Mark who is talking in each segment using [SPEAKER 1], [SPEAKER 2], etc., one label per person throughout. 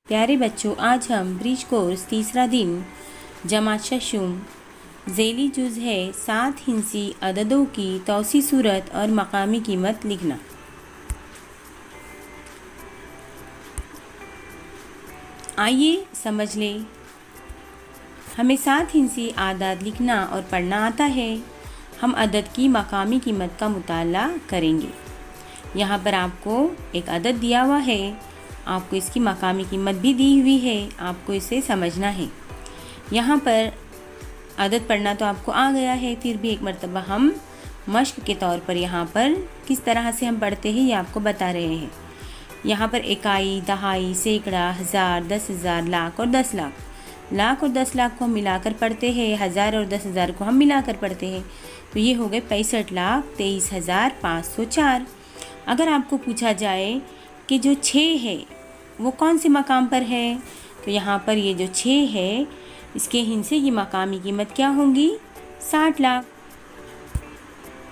[SPEAKER 1] प्यारे बच्चों, आज हम ब्रिज कोर्स तीसरा दिन जमात शशुम ज़ैली जुज़ है 7 हिंसी अददों की तौसी सूरत और मकामी कीमत लिखना। आइए समझ लें। हमें 7 हिंसी आदाद लिखना और पढ़ना आता है। हम अदद की मकामी कीमत का मुताला करेंगे। यहाँ पर आपको एक अदद दिया हुआ है, आपको इसकी मकामी कीमत भी दी हुई है, आपको इसे समझना है। यहाँ पर अदद पढ़ना तो आपको आ गया है, फिर भी एक मर्तबा हम मश्क के तौर पर यहाँ पर किस तरह से हम पढ़ते हैं ये आपको बता रहे हैं। यहाँ पर इकाई, दहाई, सैकड़ा, हज़ार, 10,000, लाख और 10 लाख। लाख और 10 लाख को हम मिलाकर पढ़ते हैं, हज़ार और 10,000 को हम मिलाकर पढ़ते हैं। तो ये हो गए 65,23,504। अगर आपको पूछा जाए कि जो 6 है वो कौन से मकाम पर है, तो यहाँ पर ये जो 6 है इसके हिस्से की मकामी कीमत क्या होंगी? 60 लाख।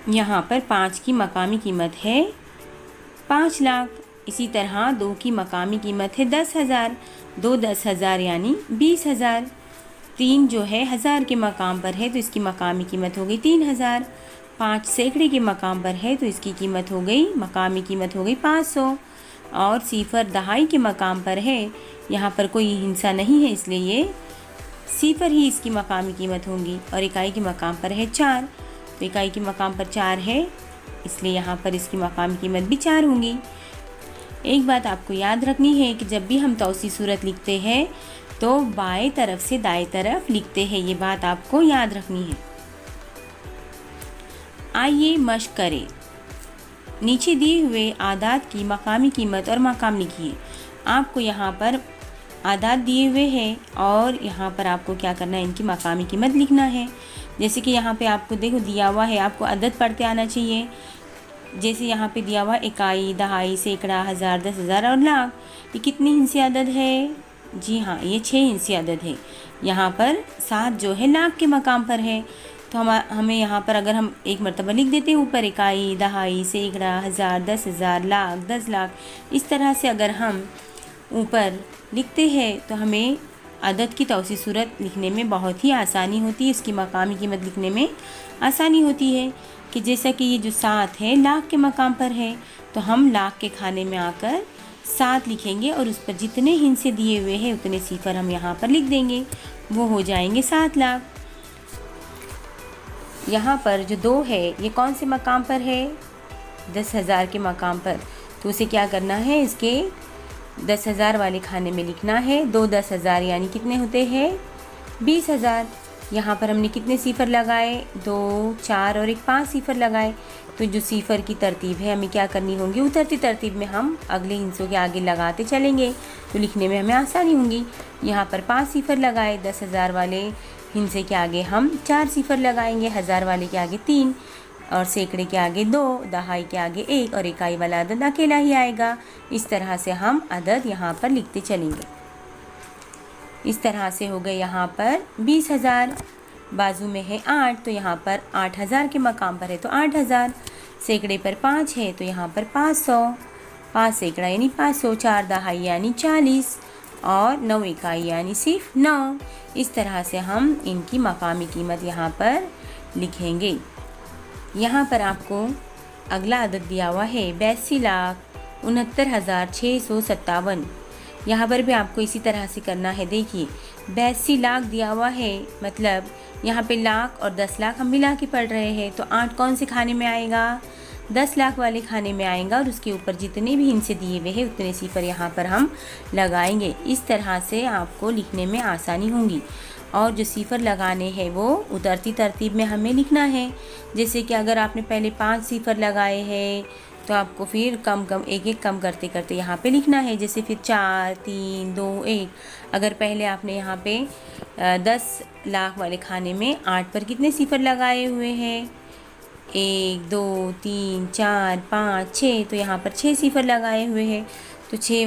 [SPEAKER 1] यहाँ पर 5 की मकामी कीमत है 5 लाख। इसी तरह 2 की मकामी कीमत है 10,000। 2 10,000 यानी 20,000। 3 जो है हज़ार के मकाम पर है तो इसकी मकामी कीमत हो गई 3,000। 5 सैकड़े के मकाम पर है तो इसकी कीमत हो गई, मकामी कीमत हो गई 500। और 0 दहाई के मकाम पर है, यहाँ पर कोई हिंसा नहीं है इसलिए ये 0 ही इसकी मकामी कीमत होंगी। और इकाई के मकाम पर है 4, तो इकाई के मकाम पर 4 है इसलिए यहाँ पर इसकी मकामी कीमत भी 4 होंगी। एक बात आपको याद रखनी है कि जब भी हम तौसी सूरत लिखते हैं तो बाएं तरफ से दाएं तरफ लिखते हैं, ये बात आपको याद रखनी है। आइए मश्क करें। नीचे दिए हुए आदाद की मकामी कीमत और मकाम लिखिए। आपको यहाँ पर आदाद दिए हुए हैं और यहाँ पर आपको क्या करना है, इनकी मकामी कीमत लिखना है। जैसे कि यहाँ पे आपको देखो दिया हुआ है, आपको अदद पढ़ते आना चाहिए। जैसे यहाँ पे दिया हुआ इकाई, दहाई, सैकड़ा, हज़ार, 10,000 और लाख। ये कितनी हिंसी अदद है? जी हाँ, ये 6 हिंसी अदद है। यहाँ पर 7 जो है लाख के मकाम पर है, तो हमें यहाँ पर अगर हम एक मरतबा लिख देते हैं ऊपर इकाई, दहाई, सैकड़ा, हज़ार, 10,000, लाख, 10 लाख, इस तरह से अगर हम ऊपर लिखते हैं तो हमें अदद की तौसी सूरत लिखने में बहुत ही आसानी होती है, इसकी मकामी कीमत लिखने में आसानी होती है। कि जैसा कि ये जो 7 है लाख के मकाम पर है तो हम लाख के खाने में आकर 7 लिखेंगे और उस पर जितने हिस्से दिए हुए हैं उतने 0 हम यहाँ पर लिख देंगे, वो हो जाएंगे 7 लाख। यहाँ पर जो 2 है ये कौन से मकाम पर है? 10,000 के मकाम पर। तो उसे क्या करना है, इसके 10,000 वाले खाने में लिखना है। 2 10,000 यानी कितने होते हैं? 20,000। यहाँ पर हमने कितने 0 लगाए? 2, 4 और एक 5 0 लगाए। तो जो 0 की तरतीब है हमें क्या करनी होगी, उतरती तरतीब में हम अगले हिस्सों के आगे लगाते चलेंगे तो लिखने में हमें आसानी होगी। यहाँ पर 5 0 लगाए, 10,000 वाले हिस्से के आगे हम 4 0 लगाएंगे, हज़ार वाले के आगे 3 और सैकड़े के आगे 2, दहाई के आगे 1 और इकाई वाला अदद अकेला ही आएगा। इस तरह से हम अदद यहाँ पर लिखते चलेंगे। इस तरह से हो गए यहाँ पर 20,000। बाजू में है 8 तो यहाँ पर 8,000 के मकाम पर है तो 8,000। सैकड़े पर 5 है तो यहाँ पर 500। 5 सैकड़ा यानी 500, 4 दहाई यानी 40 और 9 इकाई यानी सिर्फ 9। इस तरह से हम इनकी मकामी कीमत यहाँ पर लिखेंगे। यहाँ पर आपको अगला अदद दिया हुआ है 82,69,657। यहाँ पर भी आपको इसी तरह से करना है। देखिए 82 लाख दिया हुआ है, मतलब यहाँ पे लाख और 10 लाख हम मिला के पढ़ रहे हैं तो 8 कौन से खाने में आएगा? 10 लाख वाले खाने में आएगा और उसके ऊपर जितने भी हिस्से दिए हुए हैं उतने 0 यहाँ पर हम लगाएंगे। इस तरह से आपको लिखने में आसानी होगी। और जो 0 लगाने हैं वो उतरती तरतीब में हमें लिखना है। जैसे कि अगर आपने पहले 5 0 लगाए हैं तो आपको फिर कम एक एक कम करते करते यहाँ पे लिखना है। जैसे फिर 4, 3, 2, 1। अगर पहले आपने यहाँ पे 10 लाख वाले खाने में 8 पर कितने 0 लगाए हुए हैं? 1, 2, 3, 4, 5, 6, तो यहाँ पर 6 0 लगाए हुए हैं। तो 6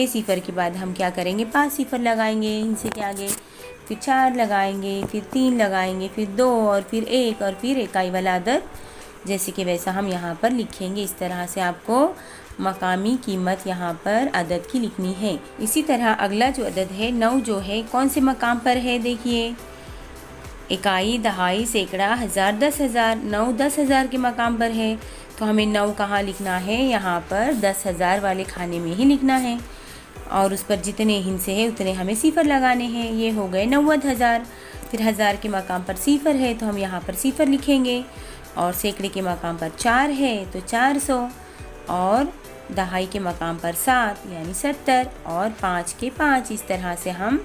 [SPEAKER 1] 0 के बाद हम क्या करेंगे, 5 0 लगाएंगे इनसे के आगे, फिर 4 लगाएंगे, फिर 3 लगाएंगे, फिर 2 और फिर 1 और फिर इकाई वाला अदद जैसे कि वैसा हम यहाँ पर लिखेंगे। इस तरह से आपको मकामी कीमत यहाँ पर अदद की लिखनी है। इसी तरह अगला जो अदद है 9 जो है कौन से मकाम पर है, देखिए इकाई, दहाई, सैकड़ा, हज़ार, 10,000। 9 10,000 के मकाम पर है, तो हमें 9 कहाँ लिखना है, यहाँ पर 10,000 वाले खाने में ही लिखना है और उस पर जितने हिस्से हैं उतने हमें सिफर लगाने हैं। ये हो गए 90,000। फिर हज़ार के मकाम पर सिफर है तो हम यहाँ पर सिफर लिखेंगे और सैकड़े के मकाम पर 4 है तो 400 और दहाई के मकाम पर 7 यानी 70 और 5 के 5। इस तरह से हम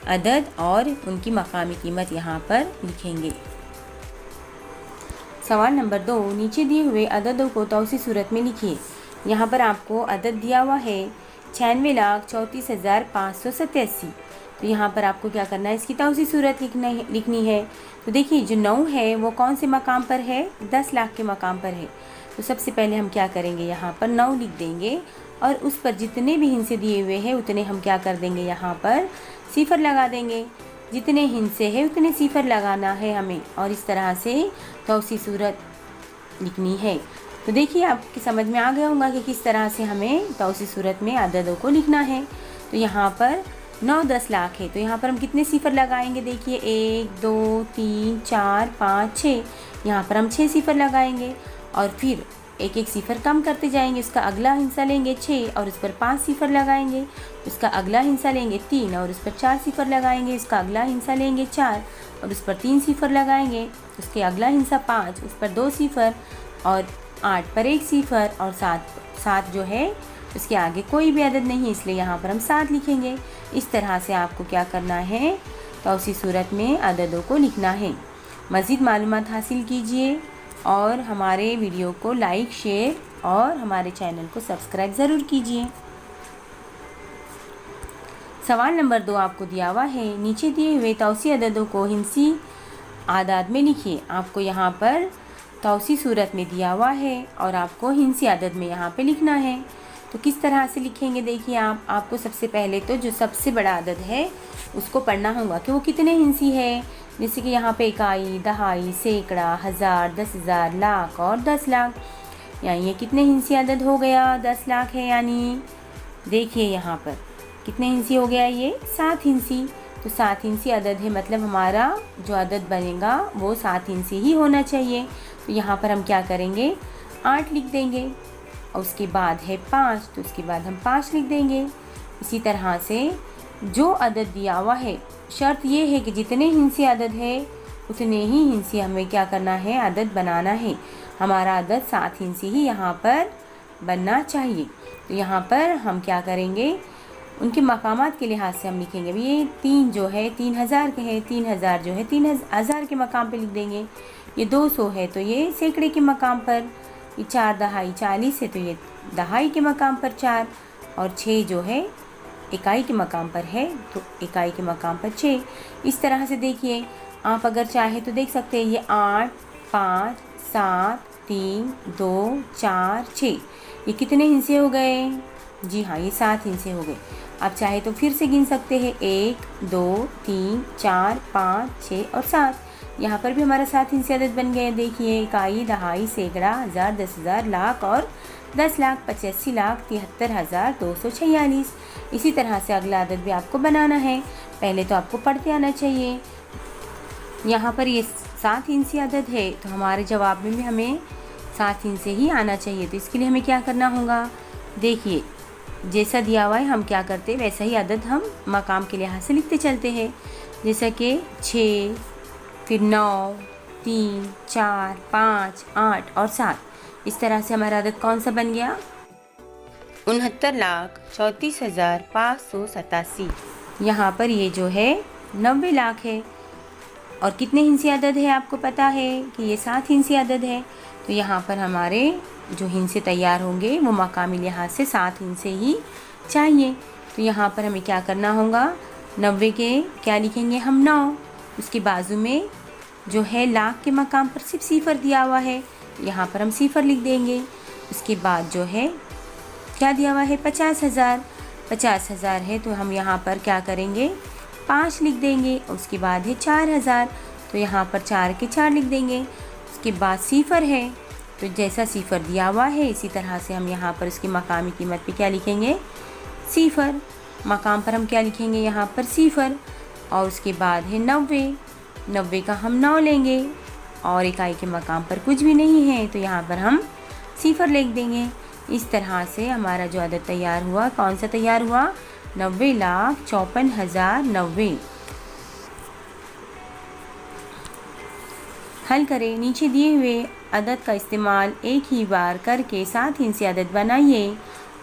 [SPEAKER 1] अदद और उनकी मकामी कीमत यहाँ पर लिखेंगे। सवाल नंबर 2, नीचे दिए हुए अददों को तौसी सूरत में लिखिए। यहाँ पर आपको अदद दिया हुआ है 96,34,587। तो यहाँ पर आपको क्या करना है, इसकी तौसी सूरत लिखनी है। तो देखिए जो 9 है वो कौन से मकाम पर है, 10 लाख के मकाम पर है। तो सबसे पहले हम क्या करेंगे, यहाँ पर 9 लिख देंगे और उस पर जितने भी हिस्से दिए हुए हैं उतने हम क्या कर देंगे, यहाँ पर सिफर लगा देंगे। जितने हिस्से हैं उतने सिफर लगाना है हमें और इस तरह से तौसी सूरत लिखनी है। तो देखिए आपकी समझ में आ गया होगा कि किस तरह से हमें तौसी सूरत में अददों को लिखना है। तो यहाँ पर 9-10 लाख है तो यहाँ पर हम कितने सिफर लगाएंगे, देखिए 1 2 3 4 5 6। यहाँ पर हम 6 सिफर लगाएंगे और फिर एक एक सिफर कम करते जाएंगे। उसका अगला हिस्सा लेंगे 6 और उस पर 5 सिफर लगाएंगे। उसका अगला हिस्सा लेंगे 3 और उस पर 4 सिफर लगाएंगे। उसका अगला हिस्सा लेंगे 4 और उस पर 3 सिफर लगाएंगे। उसके अगला हिस्सा 5, उस पर 2 सिफर और 8 पर 1 सिफर और 7 जो है उसके आगे कोई भी अदद नहीं, इसलिए यहाँ पर हम 7 लिखेंगे। इस तरह से आपको क्या करना है, तौसी सूरत में अददों को लिखना है। मज़ीद मालूमात हासिल कीजिए और हमारे वीडियो को लाइक, शेयर और हमारे चैनल को सब्सक्राइब ज़रूर कीजिए। सवाल नंबर 2 आपको दिया हुआ है, नीचे दिए हुए तौसी अददों को हिंसी आदाद में लिखिए। आपको यहाँ पर तौसी सूरत में दिया हुआ है और आपको हिंसी आदद में यहाँ पे लिखना है। तो किस तरह से लिखेंगे, देखिए आपको सबसे पहले तो जो सबसे बड़ा अदद है उसको पढ़ना होगा कि वो कितने हिंसी है। जैसे कि यहाँ पे इकाई, दहाई, सैकड़ा, हज़ार, 10,000, लाख और 10 लाख। यानी ये कितने हिंसी अदद हो गया, 10 लाख है। यानी देखिए यहाँ पर कितने हिंसी हो गया, ये 7 हिंसी। तो 7 हिंसी अदद है, मतलब हमारा जो अदद बनेगा वो 7 हिंसी ही होना चाहिए। तो यहाँ पर हम क्या करेंगे, 8 लिख देंगे और उसके बाद है 5 तो उसके बाद हम 5 लिख देंगे। इसी तरह से जो अदद दिया हुआ है, शर्त ये है कि जितने हिंसी अदद है उतने ही हिंसी हमें क्या करना है, अदद बनाना है। हमारा अदद 7 हिंसी ही यहाँ पर बनना चाहिए। तो यहाँ पर हम क्या करेंगे, उनके मकामात के लिहाज से हम लिखेंगे। अभी ये 3 जो है 3000 के है, 3000 जो है 3000 के मकाम पे लिख देंगे। ये 200 है तो ये सैकड़े के मकाम पर। ये 4 दहाई 40 है तो ये दहाई के मकाम पर 4 और 6 जो है इकाई के मकाम पर है तो इकाई के मकाम पर 6। इस तरह से देखिए आप अगर चाहे तो देख सकते हैं, ये 8 5 7 3 2 4 6 ये कितने हिस्से हो गए, जी हाँ ये 7 हिस्से हो गए। आप चाहे तो फिर से गिन सकते हैं, 1 2 3 4 5 6 और 7। यहाँ पर भी हमारा 7 हिस्से अदद बन गए। देखिए इकाई, दहाई, सैकड़ा, हज़ार, 10,000, लाख और 10 लाख, 85 लाख, 73,246। इसी तरह से अगला अदद भी आपको बनाना है। पहले तो आपको पढ़ते आना चाहिए। यहाँ पर ये 7 हिस्से अदद है तो हमारे जवाब में भी हमें 7 हिस्से ही आना चाहिए। तो इसके लिए हमें क्या करना होगा, देखिए जैसा दिया हुआ है हम क्या करते हैं वैसा ही अदद हम मकाम के लिहाज से लिखते चलते हैं। जैसा कि 6 फिर 9 3 4 5 8 और 7। इस तरह से हमारा अदद कौन सा बन गया, 69,34,587। यहाँ पर ये जो है 90 लाख है और कितने हिंसी अदद है आपको पता है कि ये 7 हिंसी अदद है। तो यहाँ पर हमारे जो हिंसे तैयार होंगे वो मकामी लिहाज से 7 हिंसे ही चाहिए। तो यहाँ पर हमें क्या करना होगा, 90 के क्या लिखेंगे हम 9, उसके बाजू में जो है लाख के मकाम पर सिर्फ सिफर दिया हुआ है, यहाँ पर हम सिफर लिख देंगे। उसके बाद जो है क्या दिया हुआ है, 50,000। 50,000 है तो हम यहाँ पर क्या करेंगे, 5 लिख देंगे। उसके बाद है 4,000 तो यहाँ पर 4 के 4 लिख देंगे। उसके बाद सिफर है तो जैसा सिफर दिया हुआ है इसी तरह से हम यहाँ पर उसकी मकामी कीमत पे क्या लिखेंगे, सिफर। मकाम पर हम क्या लिखेंगे, यहाँ पर सिफर। और उसके बाद है 90, 90 का हम 9 लेंगे और इकाई के मकाम पर कुछ भी नहीं है तो यहाँ पर हम सिफर लिख देंगे। इस तरह से हमारा जो अदद तैयार हुआ, कौन सा तैयार हुआ, 90,54,090। हल करें। नीचे दिए हुए अदद का इस्तेमाल एक ही बार करके 7 हिस्से अदद बनाइए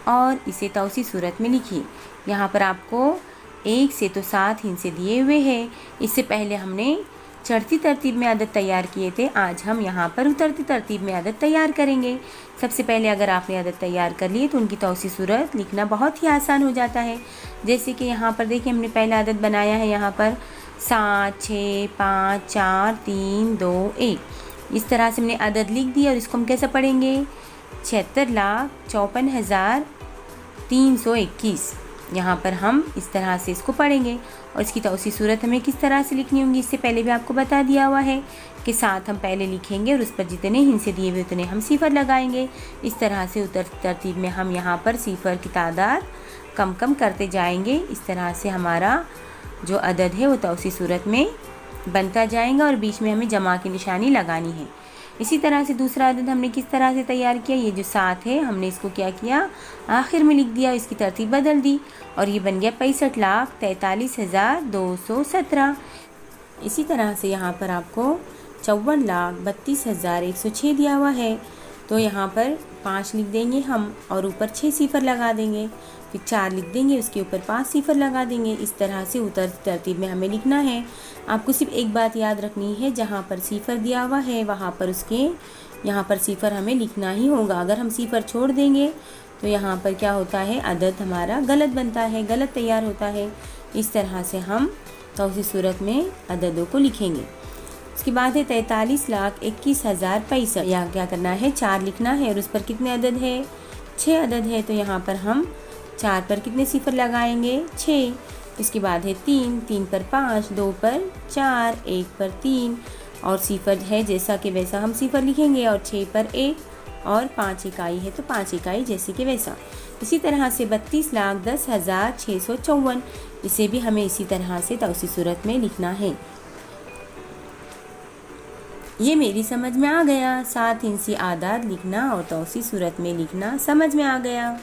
[SPEAKER 1] और इसे तौसी सूरत में लिखिए। यहाँ पर आपको 1 से तो 7 हिस्से दिए हुए हैं। इससे पहले हमने चढ़ती तरतीब में अदद तैयार किए थे, आज हम यहाँ पर उतरती तरतीब में अदद तैयार करेंगे। सबसे पहले अगर आपने अदद तैयार कर लिए तो उनकी तौसी सूरत लिखना बहुत ही आसान हो जाता है। जैसे कि यहाँ पर देखिए हमने पहला अदद बनाया है, यहाँ पर 7, 6, 5, 4, 3, 2, 1। इस तरह से हमने अदद लिख दिया और इसको हम कैसे पढ़ेंगे, 76,54,321। यहाँ पर हम इस तरह से इसको पढ़ेंगे और इसकी तौसी सूरत हमें किस तरह से लिखनी होगी, इससे पहले भी आपको बता दिया हुआ है कि 7 हम पहले लिखेंगे और उस पर जितने हिस्से दिए हुए उतने हम सिफर लगाएंगे। इस तरह से उतरती तरतीब में हम यहाँ पर सिफर की तादाद कम कम करते जाएंगे। इस तरह से हमारा जो अदद है वो तौसी सूरत में बनता जाएगा और बीच में हमें जमा की निशानी लगानी है। इसी तरह से दूसरा अदद हमने किस तरह से तैयार किया, ये जो 7 है हमने इसको क्या किया, आखिर में लिख दिया, इसकी तरतीब बदल दी और ये बन गया 65,43,217। इसी तरह से यहाँ पर आपको 54,32,106 दिया हुआ है तो यहाँ पर 5 लिख देंगे हम और ऊपर 6 सिफर लगा देंगे, फिर 4 लिख देंगे, उसके ऊपर 5 सिफर लगा देंगे। इस तरह से उतरती तरतीब में हमें लिखना है। आपको सिर्फ एक बात याद रखनी है, जहाँ पर सिफर दिया हुआ है वहाँ पर उसके यहाँ पर सिफर हमें लिखना ही होगा। अगर हम सिफर छोड़ देंगे तो यहाँ पर क्या होता है, अदद हमारा गलत बनता है, गलत तैयार होता है। इस तरह से हम तौसी सूरत में अददों को लिखेंगे। उसके बाद है 43,21,065। यहाँ क्या करना है, 4 लिखना है और उस पर कितने अदद है, 6 अदद है तो यहाँ पर हम 4 पर कितने सिफर लगाएंगे, 6। इसके बाद है 3, 3 पर 5, 2 पर 4, 1 पर 3 और सिफर है जैसा कि वैसा हम सिफर लिखेंगे और 6 पर 1 और 5 इकाई है तो 5 इकाई जैसे कि वैसा। इसी तरह से 32,10,654, इसे भी हमें इसी तरह से तौसी सूरत में लिखना है। ये मेरी समझ में आ गया, 7 हिस्से आदाद लिखना और तौसी सूरत में लिखना समझ में आ गया।